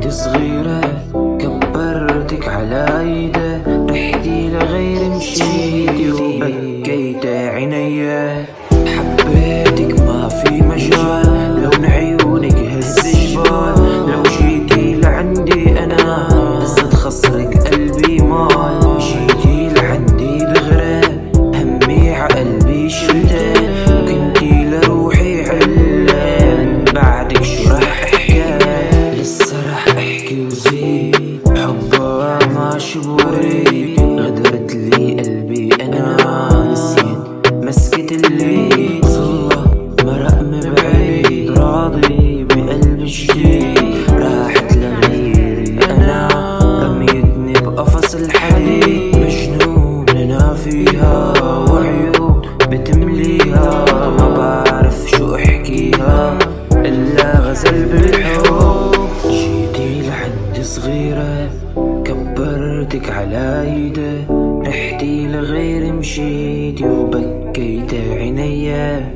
لعندي صغيرة كبرتك على ايده، رحتي لغير مشيتي وبكيت عينيا. حبيتك ما في مجال، لون عيونك هز جبال، لو جيتي لعندي انا هزت خصرك قلبي مال. جيتي لعندي بغرة همي عقلبي شلته، وكنتي لروحي علة، من بعدك شو رح احكي؟ لسه رح احكي وزيد، حبها ما شبوري، غدرت لي قلبي انا نسيت مسكت اللي صلى مرق من بعيد، راضي بقلب جديد راحت لغيري انا، رميتني بقفص الحديد. مجنون انا فيها وعيون بتمليها، ما بعرف شو احكيها الا غزل بالحب. جيتي لعندي صغيرة كبرتك على ايده، رحتي لغير مشيتي وبكيت عينيا.